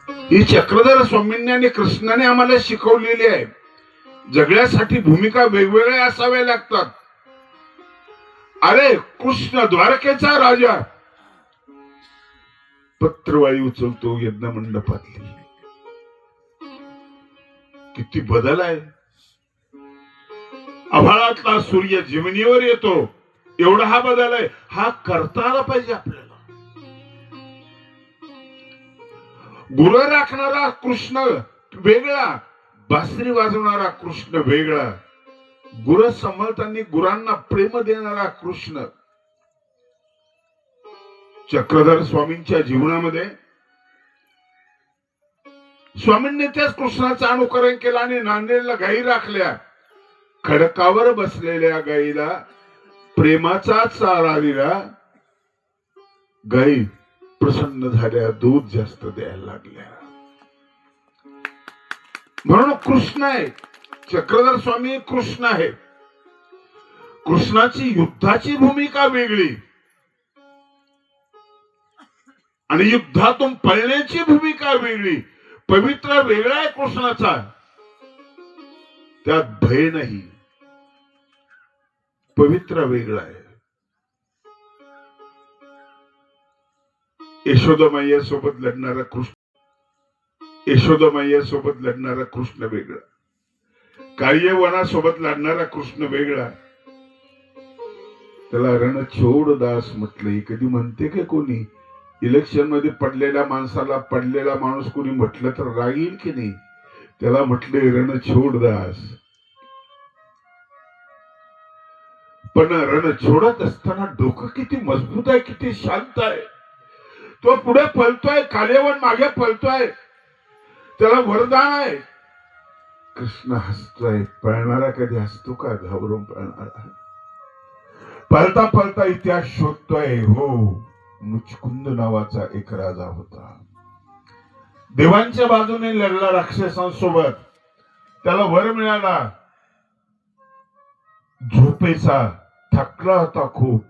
ही चक्रधर स्वामींनी आणि कृष्णाने आम्हाला शिकवलेली आहे. जगण्यासाठी भूमिका वेगवेगळ्या असाव्या लागतात. अरे कृष्ण द्वारकेचा राजा पत्रवाळी उचलतो यज्ञ मंडपातली. किती बदल आहे. आभाळातला सूर्य जमिनीवर येतो, एवढा हा बदल आहे. हा करता आला पाहिजे आपल्याला. गुरु राखणारा कृष्ण वेगळा, बासरी वाजवणारा कृष्ण वेगळा, गुरु सांभाळताना गुरांना प्रेम देणारा कृष्ण. चक्रधर स्वामींच्या जीवनामध्ये स्वामींनी त्याच कृष्णाचं अनुकरण केलं आणि नांदेडला गायी राखल्या. खडकावर बसलेल्या गायीला प्रेमाचा चारा दिला. गायी प्रसन्न झाल्या, दूध जास्त द्यायला लागल्या. म्हणून कृष्ण आहे. चक्रधर स्वामी कृष्ण आहे. कृष्णाची युद्धाची भूमिका वेगळी आणि युद्धातून पळण्याची भूमिका वेगळी. पवित्र वेगळा आहे कृष्णाचा, त्यात भय नाही. पवित्र वेगळा आहे. यशोदा सोबत लढणारा कृष्ण, यशोदा सोबत लढणारा कृष्ण वेगळा, कार्यवनासोबत लढणारा कृष्ण वेगळा. त्याला रणछोड दास म्हटले. कधी म्हणते का कोणी इलेक्शन मध्ये पडलेल्या माणसाला पडलेला माणूस कोणी म्हटलं तर राग येईल की नाही? त्याला म्हटले रणछोड दास. पण रणछोडत असताना डोकं किती मजबूत आहे, किती शांत आहे. तो पुढे पळतोय, कालेवन मागे पळतोय, त्याला वरदान आहे. कृष्ण हसतोय. पळणारा कधी हसतो का? घाबरून पळणारा. पळता पळता इतिहास शोधतोय. हो, मुचकुंद नावाचा एक राजा होता. देवांच्या बाजूने लढला राक्षसांसोबत. त्याला वर मिळाला झोपेचा. थकला होता खूप.